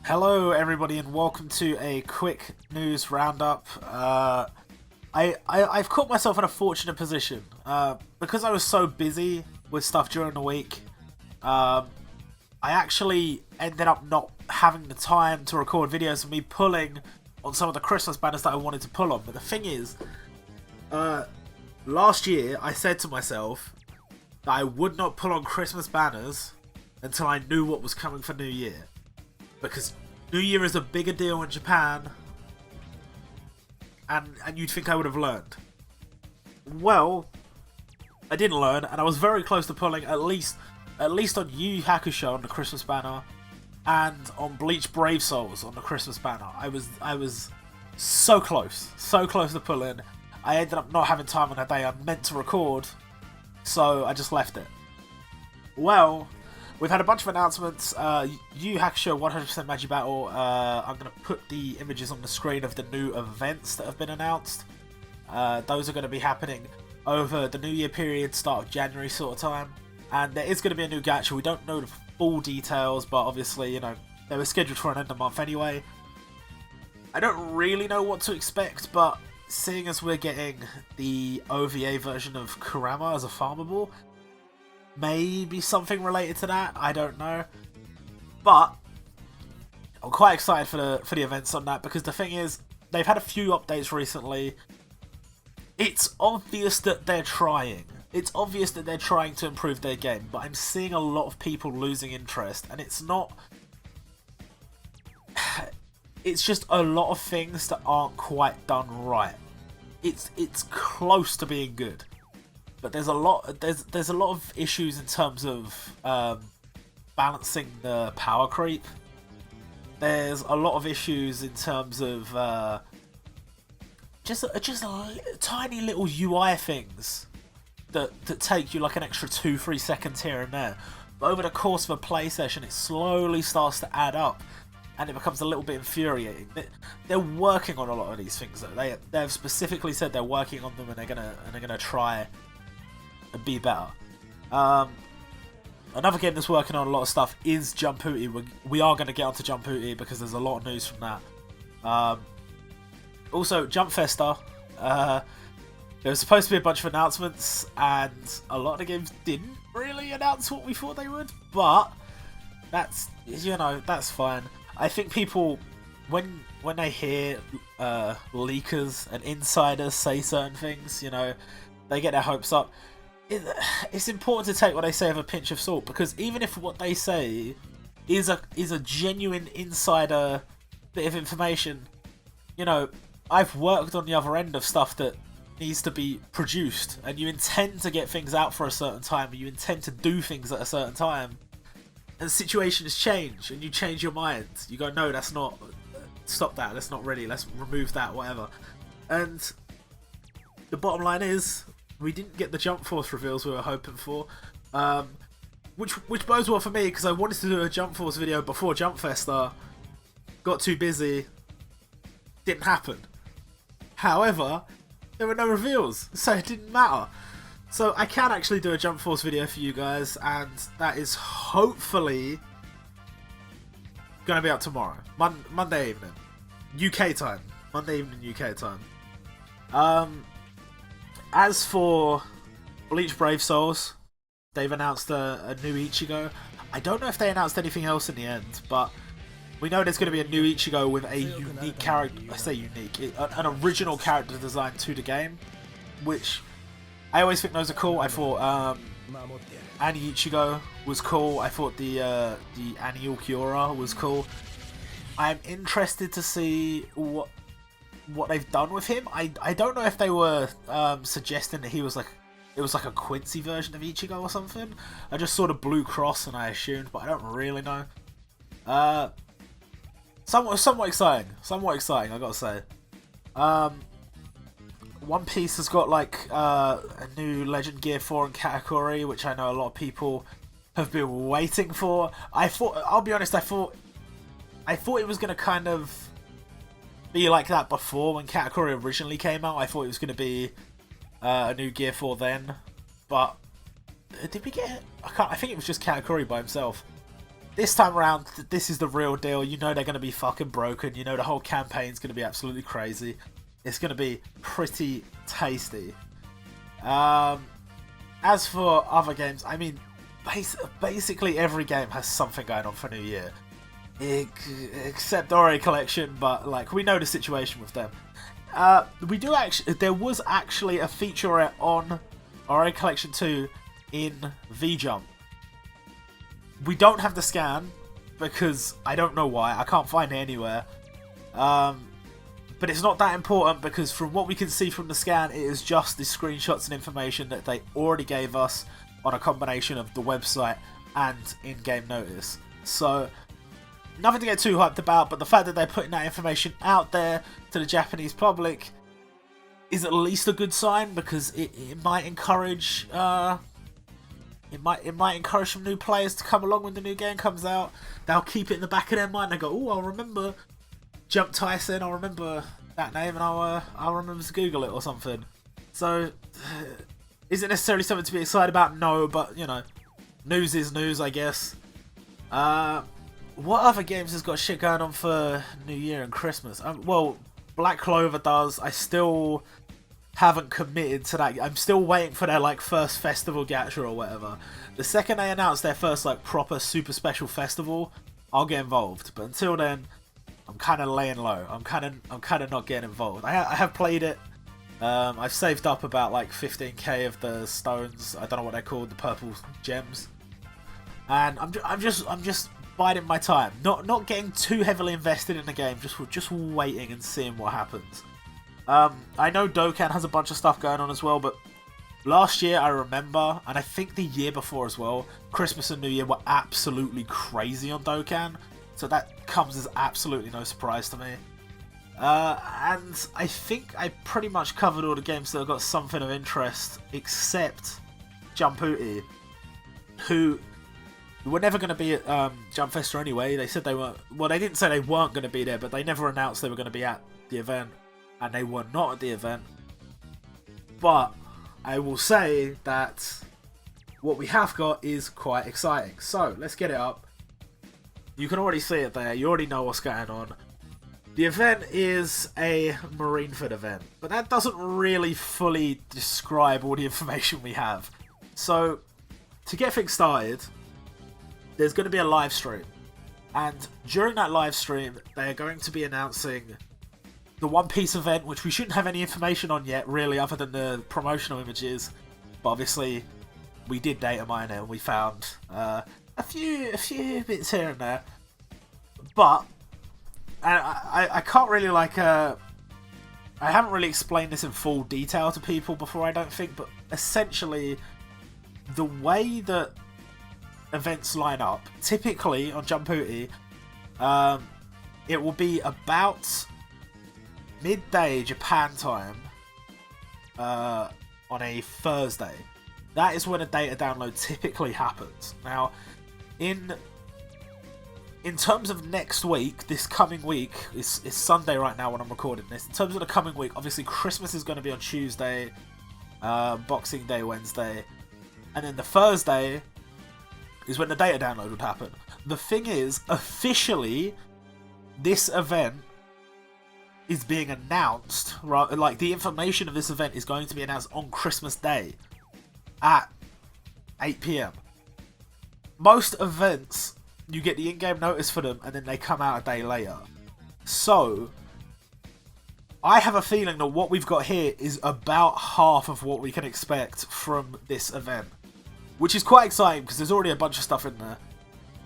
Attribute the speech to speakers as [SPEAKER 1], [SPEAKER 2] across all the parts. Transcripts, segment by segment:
[SPEAKER 1] Hello everybody and welcome to a quick news roundup. I've caught myself in a fortunate position. Because I was so busy with stuff during the week, I actually ended up not having the time to record videos of me pulling on some of the Christmas banners that I wanted to pull on. But the thing is, last year I said to myself that I would not pull on Christmas banners until I knew what was coming for New Year. Because New Year is a bigger deal in Japan, and you'd think I would have learned. Well, I didn't learn, and I was very close to pulling at least on Yu Yu Hakusho on the Christmas banner, and on Bleach Brave Souls on the Christmas banner. I was so close to pulling. I ended up not having time on a day I meant to record, so I just left it. Well, we've had a bunch of announcements. Yu Yu Hakusho 100% Magi Battle. I'm going to put the images on the screen of the new events that have been announced. Those are going to be happening over the New Year period, start of January sort of time. And there is going to be a new gacha. We don't know the full details, but obviously, you know, they were scheduled for an end of month anyway. I don't really know what to expect, but seeing as we're getting the OVA version of Kurama as a farmable, maybe something related to that, I don't know. But I'm quite excited for the events on that, because the thing is, they've had a few updates recently. It's obvious that they're trying. It's obvious that they're trying to improve their game, but I'm seeing a lot of people losing interest, and it's not... It's just a lot of things that aren't quite done right. It's close to being good. But there's a lot of issues in terms of balancing the power creep. There's a lot of issues in terms of just tiny little UI things that take you like an extra 2-3 seconds here and there. But over the course of a play session, it slowly starts to add up, and it becomes a little bit infuriating. They're working on a lot of these things though. They've specifically said they're working on them, and they're gonna try and be better. Another game that's working on a lot of stuff is Jumputi. We are going to get onto Jumputi because there's a lot of news from that. Also, Festa. There was supposed to be a bunch of announcements, and a lot of the games didn't really announce what we thought they would. But that's, you know, that's fine. I think people, when they hear leakers and insiders say certain things, you know, they get their hopes up. It's important to take what they say with a pinch of salt, because even if what they say is a genuine insider bit of information, you know, I've worked on the other end of stuff that needs to be produced, and you intend to get things out for a certain time, and you intend to do things at a certain time, and situations change, and you change your mind. You go, no, that's not, stop that, that's not ready, let's remove that, whatever. And the bottom line is, we didn't get the Jump Force reveals we were hoping for, which bodes well for me, because I wanted to do a Jump Force video before Jump Festa, got too busy, didn't happen. However, there were no reveals, so it didn't matter. So I can actually do a Jump Force video for you guys, and that is hopefully going to be out tomorrow, Monday evening, UK time, Monday evening UK time. As for Bleach Brave Souls, they've announced a new Ichigo. I don't know if they announced anything else in the end, but we know there's going to be a new Ichigo with a unique character. I say unique, an original character design to the game, which I always think those are cool. I thought Annie Ichigo was cool. I thought the Annie Ulquiorra was cool. I'm interested to see what they've done with him. I don't know if they were suggesting that he was like, it was like a Quincy version of Ichigo or something. I just saw the blue cross and I assumed, but I don't really know. Somewhat exciting, I gotta say. One Piece has got like a new Legend Gear 4 and Katakuri, which I know a lot of people have been waiting for. I'll be honest, I thought it was gonna kind of be like that before when Katakuri originally came out. I thought it was going to be a new Gear 4 then, but did we get it? I think it was just Katakuri by himself. this time around, this is the real deal. You know they're going to be fucking broken. You know the whole campaign's going to be absolutely crazy. It's going to be pretty tasty. As for other games, I mean, basically every game has something going on for New Year. Except Ori Collection, but like we know the situation with them. We do actually. There was actually a featurette on Ori Collection 2 in V-Jump. We don't have the scan because I don't know why. I can't find it anywhere. But it's not that important because from what we can see from the scan, it is just the screenshots and information that they already gave us on a combination of the website and in-game notice. So nothing to get too hyped about, but the fact that they're putting that information out there to the Japanese public is at least a good sign, because it might encourage it might encourage some new players to come along when the new game comes out. They'll keep it in the back of their mind. They go, "Oh, I'll remember Jump Tyson. I'll remember that name, and I'll remember to Google it or something." So, is it necessarily something to be excited about? No, but you know, news is news, I guess. What other games has got shit going on for New Year and Christmas? Well, Black Clover does. I still haven't committed to that. I'm still waiting for their like first festival gacha or whatever. The second they announce their first like proper super special festival, I'll get involved. But until then, I'm kind of laying low. I'm kind of not getting involved. I have played it. I've saved up about like 15k of the stones. I don't know what they're called, the purple gems. And I'm just biding my time, not getting too heavily invested in the game, just waiting and seeing what happens. I know Dokkan has a bunch of stuff going on as well, but last year I remember, and I think the year before as well, Christmas and New Year were absolutely crazy on Dokkan, so that comes as absolutely no surprise to me. And I think I pretty much covered all the games that have got something of interest, except Jumputi, who were never going to be at Jump Festa anyway. They said they weren't. Well, they didn't say they weren't going to be there, but they never announced they were going to be at the event, and they were not at the event. But I will say that what we have got is quite exciting. So let's get it up. You can already see it there. You already know what's going on. The event is a Marineford event, but that doesn't really fully describe all the information we have. So to get things started, there's going to be a live stream, and during that live stream they're going to be announcing the One Piece event, which we shouldn't have any information on yet really, other than the promotional images, but obviously we did data mine it and we found a few bits here and there. But I can't really like I haven't really explained this in full detail to people before, I don't think, but essentially the way that events line up, typically on Jumputi, it will be about midday Japan time on a Thursday. That is when a data download typically happens. Now, in terms of next week, this coming week, it's Sunday right now when I'm recording this. In terms of the coming week, obviously Christmas is going to be on Tuesday, Boxing Day Wednesday, and then the Thursday is when the data download would happen. The thing is, officially, this event is being announced, right? Like, the information of this event is going to be announced on Christmas Day at 8 PM. Most events, you get the in-game notice for them and then they come out a day later. So I have a feeling that what we've got here is about half of what we can expect from this event, which is quite exciting because there's already a bunch of stuff in there.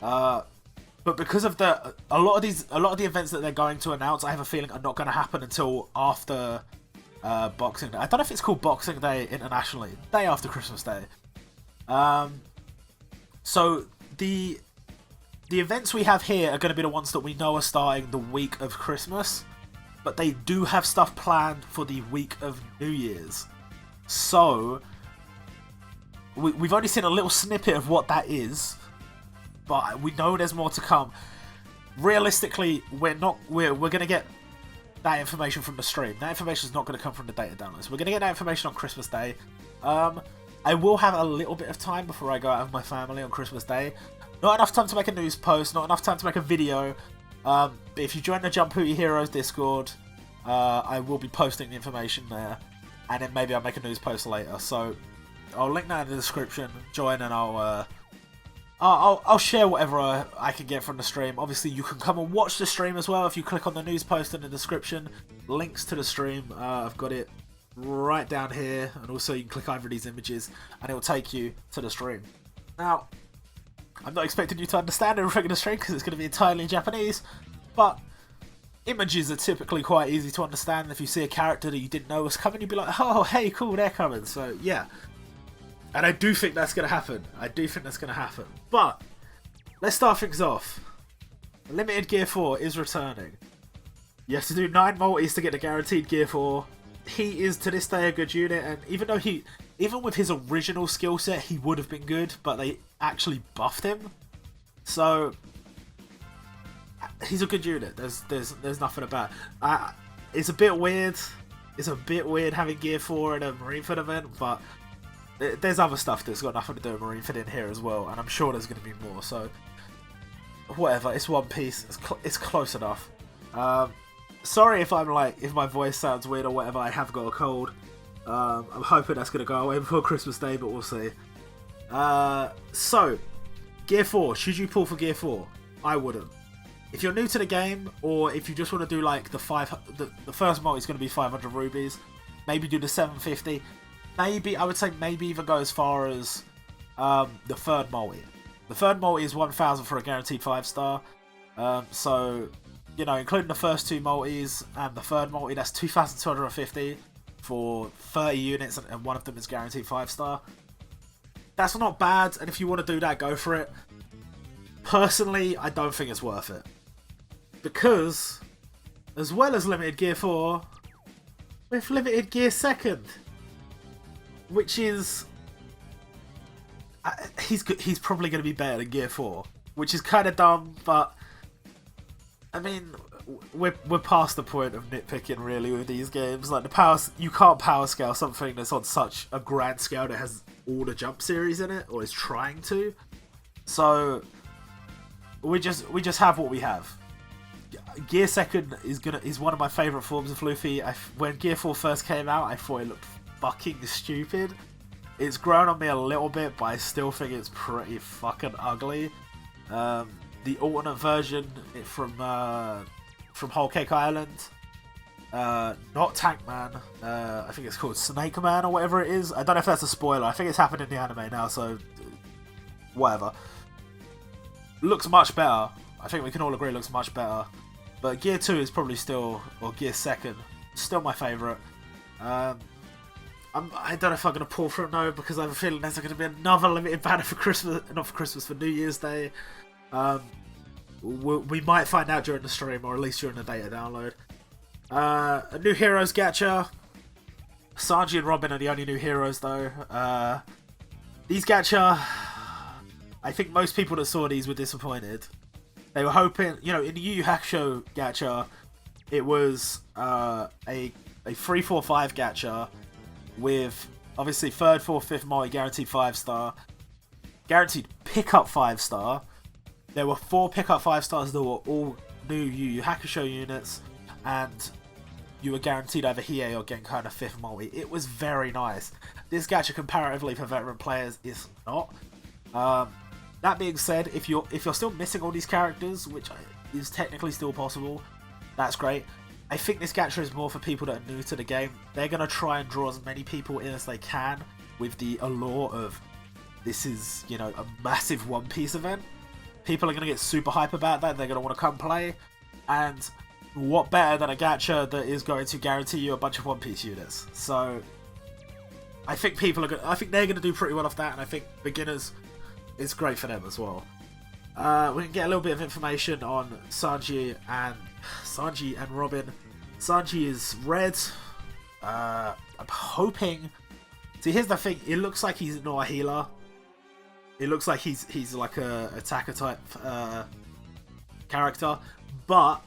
[SPEAKER 1] But because of a lot of the events that they're going to announce, I have a feeling are not going to happen until after Boxing Day. I don't know if it's called Boxing Day internationally, day after Christmas Day. So the events we have here are going to be the ones that we know are starting the week of Christmas, but they do have stuff planned for the week of New Year's. So we've only seen a little snippet of what that is, but we know there's more to come. Realistically, we're going to get that information from the stream. That information is not going to come from the data downloads. We're going to get that information on Christmas Day. I will have a little bit of time before I go out with my family on Christmas Day, Not enough time to make a news post, not enough time to make a video. But if you join the Jumputi Heroes Discord, I will be posting the information there, and then maybe I'll make a news post later. So I'll link that in the description. Join, and I'll share whatever I can get from the stream. Obviously, you can come and watch the stream as well if you click on the news post in the description. Links to the stream, I've got it right down here, and also you can click over these images and it will take you to the stream. Now, I'm not expecting you to understand everything in the stream because it's going to be entirely in Japanese, but images are typically quite easy to understand. If you see a character that you didn't know was coming, you'd be like, oh, hey, cool, they're coming. So, yeah. And I do think that's going to happen. But, let's start things off. Limited Gear 4 is returning. You have to do 9 multis to get the guaranteed Gear 4. He is, to this day, a good unit, and even with his original skill set, he would have been good, but they actually buffed him. So, he's a good unit. There's nothing about it. It's a bit weird. It's a bit weird having Gear 4 in a Marineford event, but there's other stuff that's got nothing to do with Marineford in here as well, and I'm sure there's going to be more. So, whatever. It's One Piece. It's close enough. Sorry if my voice sounds weird or whatever. I have got a cold. I'm hoping that's going to go away before Christmas Day, but we'll see. So, Gear 4. Should you pull for Gear 4? I wouldn't. If you're new to the game, or if you just want to do like the first multi is going to be 500 rubies, maybe do the 750. Maybe, I would say maybe even go as far as the third multi. The third multi is 1,000 for a guaranteed 5-star. So, you know, including the first 2 multis and the third multi, that's 2,250 for 30 units, and one of them is guaranteed 5-star. That's not bad, and if you want to do that, go for it. Personally, I don't think it's worth it. Because, as well as Limited Gear 4, with Limited Gear 2nd, which is... he's probably going to be better than Gear 4, which is kind of dumb, but... I mean, we're past the point of nitpicking really with these games. Like you can't power scale something that's on such a grand scale that has all the Jump series in it, or is trying to. So we just have what we have. Gear 2nd is one of my favourite forms of Luffy. When Gear 4 first came out, I thought it looked fucking stupid. It's grown on me a little bit, but I still think it's pretty fucking ugly. The alternate version from Whole Cake Island, not Tank Man, I think it's called Snake Man or whatever it is. I don't know if that's a spoiler. I think it's happened in the anime now, so whatever. Looks much better. I think we can all agree it looks much better. But Gear 2 is probably still, or Gear 2nd, still my favourite. I don't know if I'm going to pull from no, because I have a feeling there's going to be another limited banner for Christmas, not for Christmas, for New Year's Day. We might find out during the stream, or at least during the beta download. A new Heroes gacha. Sanji and Robin are the only new heroes, though. These gacha, I think most people that saw these were disappointed. They were hoping, you know, in the Yu Yu Hakusho gacha, it was a 3-4-5 gacha with obviously 3rd, 4th, 5th multi guaranteed 5-star, guaranteed pickup 5-star. There were 4 pickup 5-stars that were all new Yu Yu Hakusho units, and you were guaranteed either Hiei or Genkai 5th multi. It was very nice. This gacha comparatively for veteran players is not. That being said, if you're still missing all these characters, which is technically still possible, that's great. I think this gacha is more for people that are new to the game. They're going to try and draw as many people in as they can with the allure of this is, you know, a massive One Piece event. People are going to get super hype about that. They're going to want to come play. And what better than a gacha that is going to guarantee you a bunch of One Piece units? So I think I think they're going to do pretty well off that, and I think beginners, it's great for them as well. We can get a little bit of information on Sanji and Robin. Sanji is red. I'm hoping. See, here's the thing. It looks like he's not a healer. It looks like he's like a attacker type character, but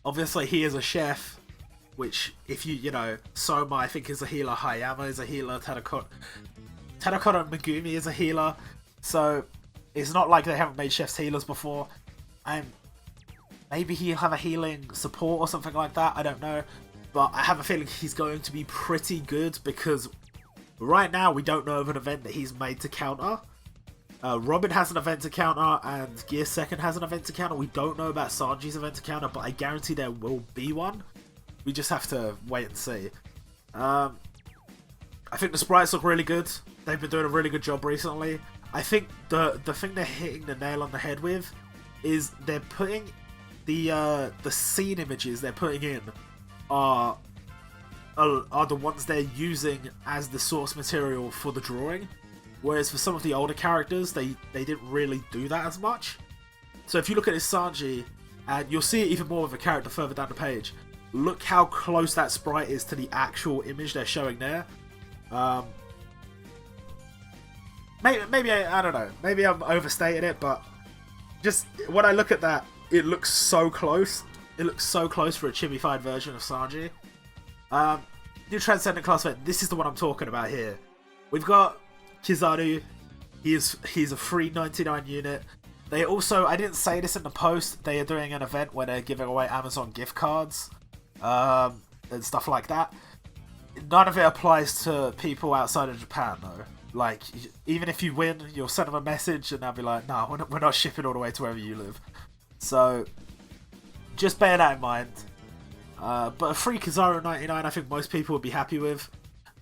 [SPEAKER 1] obviously he is a chef. Which, if you know, Soma I think is a healer. Hayama is a healer. Tadakota and Megumi is a healer. So It's not like they haven't made Chef's healers before. And maybe he'll have a healing support or something like that. I don't know. But I have a feeling he's going to be pretty good because right now we don't know of an event that he's made to counter. Robin has an event to counter and Gear Second has an event to counter. We don't know about Sanji's event to counter, but I guarantee there will be one. We just have to wait and see. I think the sprites look really good. They've been doing a really good job recently. I think the thing they're hitting the nail on the head with is they're putting the scene images they're putting in are the ones they're using as the source material for the drawing. Whereas for some of the older characters, they didn't really do that as much. So if you look at this Sanji, and you'll see it even more with a character further down the page, look how close that sprite is to the actual image they're showing there. Maybe I don't know, maybe I'm overstating it, but just when I look at that, it looks so close. It looks so close for a chibified version of Sanji. New Transcendent class event, this is the one I'm talking about here. We've got Kizaru, he's a free 99 unit. They also, I didn't say this in the post, they are doing an event where they're giving away Amazon gift cards and stuff like that. None of it applies to people outside of Japan though. Like, even if you win, you'll send them a message and they'll be like, no, we're not shipping all the way to wherever you live. So, just bear that in mind. But a free Kizaru 99 I think most people would be happy with.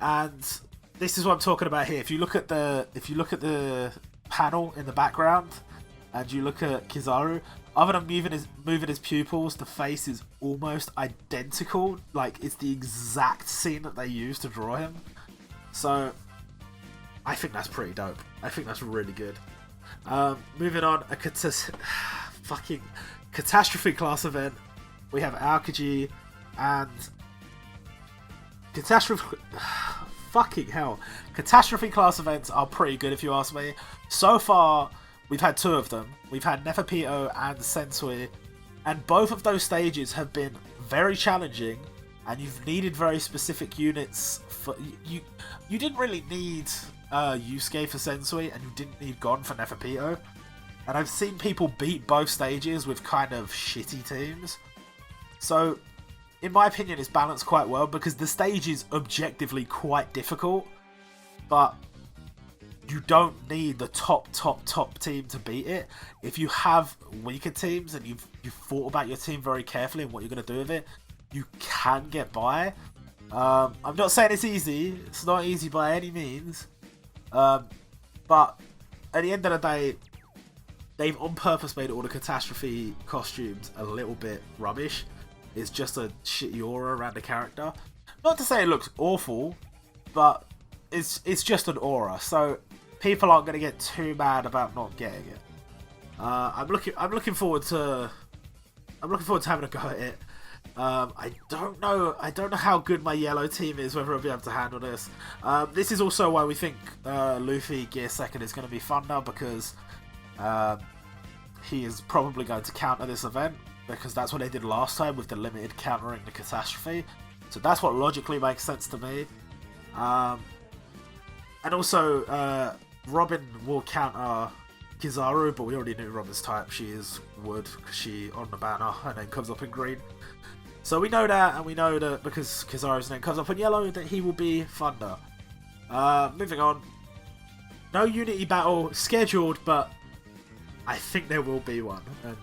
[SPEAKER 1] And this is what I'm talking about here. If you look at the panel in the background and you look at Kizaru, other than moving his pupils, the face is almost identical. Like, it's the exact scene that they used to draw him. So I think that's pretty dope. I think that's really good. Moving on, a fucking Catastrophe class event. We have Aokiji and Catastrophe. Fucking hell. Catastrophe class events are pretty good if you ask me. So far, we've had two of them. We've had Neferpito and Sensui, and both of those stages have been very challenging, and you've needed very specific units. You didn't really need Yusuke for Sensui, and you didn't need Gon for Neferpito. And I've seen people beat both stages with kind of shitty teams. So, in my opinion, it's balanced quite well because the stage is objectively quite difficult, but you don't need the top team to beat it. If you have weaker teams and you've thought about your team very carefully and what you're going to do with it, you can get by. I'm not saying it's easy. It's not easy by any means. But at the end of the day, they've on purpose made all the Catastrophe costumes a little bit rubbish. It's just a shitty aura around the character. Not to say it looks awful, but it's just an aura. So people aren't going to get too mad about not getting it. I'm looking forward to having a go at it. I don't know how good my yellow team is, whether I'll be able to handle this. This is also why we think Luffy Gear Second is going to be fun now, because he is probably going to counter this event, because that's what they did last time with the limited countering the Catastrophe. So that's what logically makes sense to me. And also, Robin will counter Kizaru, but we already knew Robin's type. She is wood, because she, on the banner, her name comes up in green. So we know that, and we know that because Kizaru's name comes up in yellow, that he will be Thunder. Moving on. No Unity battle scheduled, but I think there will be one. And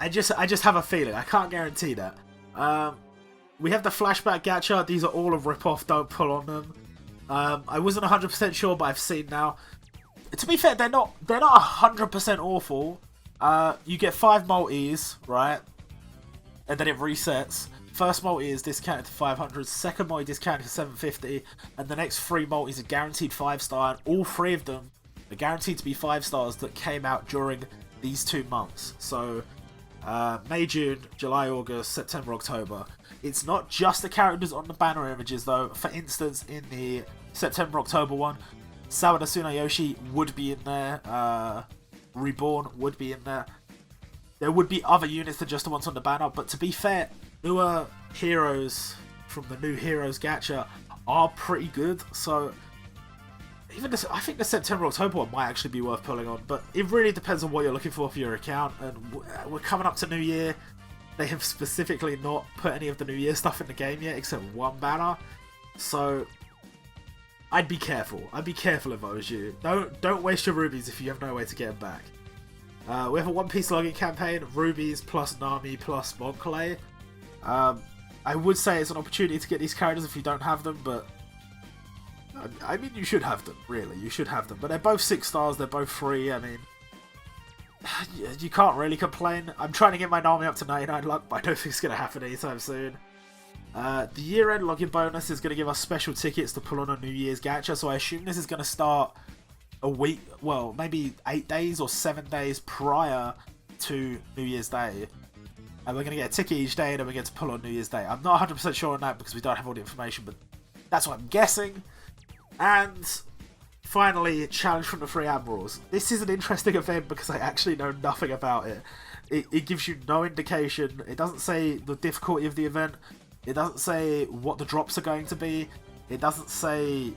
[SPEAKER 1] I just have a feeling. I can't guarantee that. We have the flashback gacha. These are all a rip-off. Don't pull on them. I wasn't 100% sure, but I've seen now. To be fair, they're not 100% awful. You get 5 multis, right? And then it resets. First multi is discounted to 500, second multi discounted to 750, and the next 3 multis are guaranteed 5-star, and all 3 of them are guaranteed to be 5-stars that came out during these 2 months. So, May, June, July, August, September, October. It's not just the characters on the banner images though. For instance, in the September, October one, Sawada Tsunayoshi would be in there, Reborn would be in there. There would be other units than just the ones on the banner, but to be fair, newer heroes from the New Heroes gacha are pretty good, so even this, I think the September-October one might actually be worth pulling on, but it really depends on what you're looking for your account, and we're coming up to New Year. They have specifically not put any of the New Year stuff in the game yet, except one banner, so I'd be careful. I'd be careful if I was you. Don't waste your rubies if you have no way to get them back. We have a One Piece login campaign, rubies plus Nami plus Monclay. I would say it's an opportunity to get these characters if you don't have them, but I mean, you should have them, really. You should have them. But they're both 6 stars, they're both free, I mean, you can't really complain. I'm trying to get my Nami up to 99 luck, but I don't think it's going to happen anytime soon. The year-end login bonus is going to give us special tickets to pull on a New Year's gacha, so I assume this is going to start a week, well, maybe 8 days or 7 days prior to New Year's Day. And we're going to get a ticket each day, and then we get to pull on New Year's Day. I'm not 100% sure on that because we don't have all the information, but that's what I'm guessing. And finally, Challenge from the Three Admirals. This is an interesting event because I actually know nothing about it. It gives you no indication. It doesn't say the difficulty of the event. It doesn't say what the drops are going to be. It doesn't say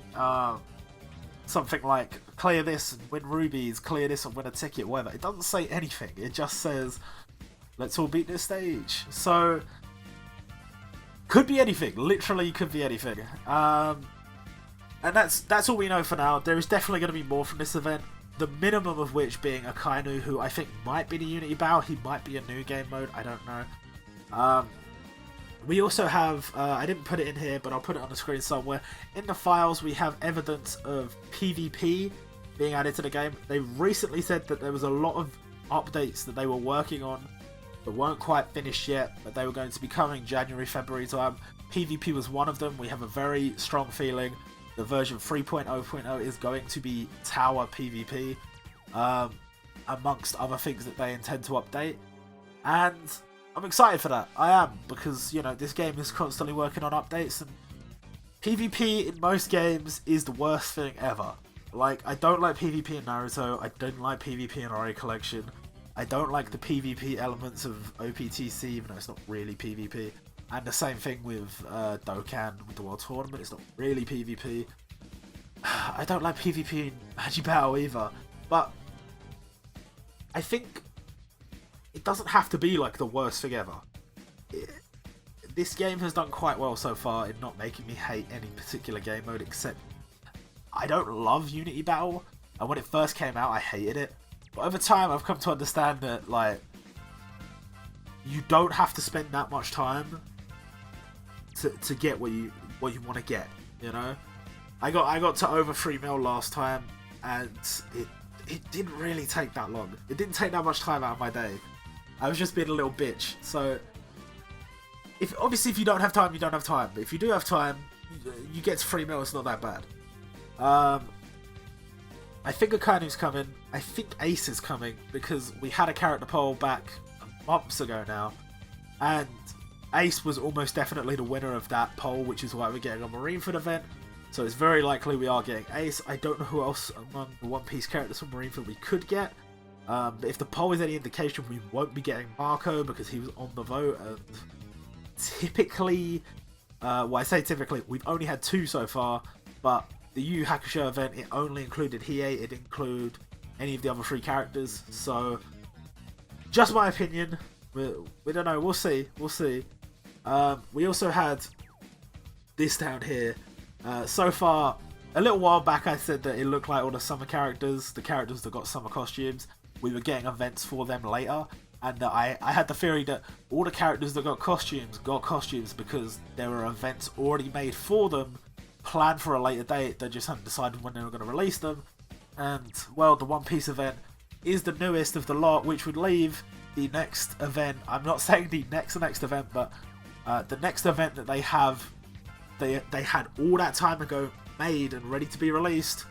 [SPEAKER 1] something like clear this and win rubies, clear this and win a ticket, whatever. It doesn't say anything. It just says, let's all beat this stage. So, could be anything. Literally could be anything. And that's all we know for now. There is definitely going to be more from this event. The minimum of which being Akainu, who I think might be the Unity Bow. He might be a new game mode. I don't know. We also have, I didn't put it in here, but I'll put it on the screen somewhere. In the files, we have evidence of PvP being added to the game. They recently said that there was a lot of updates that they were working on that weren't quite finished yet, but they were going to be coming January, February time. PvP was one of them. We have a very strong feeling the version 3.0.0 is going to be tower PvP, amongst other things that they intend to update. And I'm excited for that. I am, because, you know, this game is constantly working on updates, and PvP in most games is the worst thing ever. Like, I don't like PvP in Naruto, I don't like PvP in RA Collection, I don't like the PvP elements of OPTC, even though it's not really PvP. And the same thing with Dokkan, with the World Tournament, it's not really PvP. I don't like PvP in Hajibao either, but I think it doesn't have to be like the worst thing ever. This game has done quite well so far in not making me hate any particular game mode, except I don't love Unity Battle, and when it first came out I hated it. But over time I've come to understand that, like, you don't have to spend that much time to get what you want to get, you know? I got to over 3 mil last time, and it didn't really take that long. It didn't take that much time out of my day. I was just being a little bitch. So, obviously if you don't have time, you don't have time. But if you do have time, you get to 3 mil, it's not that bad. I think Akainu's coming. I think Ace is coming, because we had a character poll back months ago now, and Ace was almost definitely the winner of that poll, which is why we're getting a Marineford event. So it's very likely we are getting Ace. I don't know who else among the One Piece characters from Marineford we could get. But if the poll is any indication, we won't be getting Marco because he was on the vote. And typically, well, I say typically, we've only had 2 so far. But the Yu Hakusho event, it only included Hiei. It didn't include any of the other 3 characters. So, just my opinion. We don't know. We'll see. We'll see. We also had this down here. So far, a little while back I said that it looked like all the summer characters, the characters that got summer costumes, we were getting events for them later, and I had the theory that all the characters that got costumes because there were events already made for them, planned for a later date, they just hadn't decided when they were going to release them. And, well, the One Piece event is the newest of the lot, which would leave the next event, I'm not saying the next event, but the next event that they have, they had all that time ago made and ready to be released,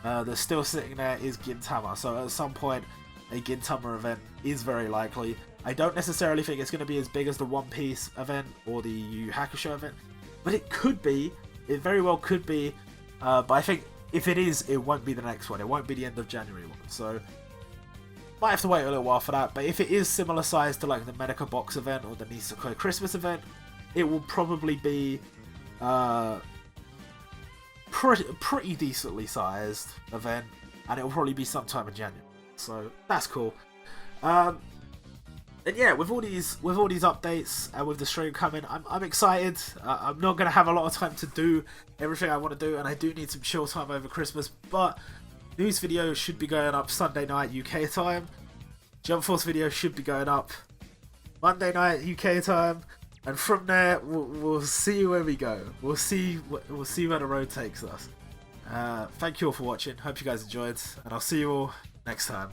[SPEAKER 1] they're still sitting there, is Gintama. So at some point a Gintama event is very likely. I don't necessarily think it's going to be as big as the One Piece event or the Yu Hakusho event, but it could be, it very well could be, but I think if it is, it won't be the next one, it won't be the end of January one, so might have to wait a little while for that. But if it is similar size to like the Medica Box event or the Niseko Christmas event, it will probably be pretty decently sized event, and it'll probably be sometime in January. So that's cool. And yeah, with all these updates and with the stream coming, I'm excited. I'm not gonna have a lot of time to do everything I want to do, and I do need some chill time over Christmas. But news video should be going up Sunday night UK time. Jump Force video should be going up Monday night UK time, and from there we'll see where we go. We'll see where the road takes us. Thank you all for watching. Hope you guys enjoyed, and I'll see you all next time.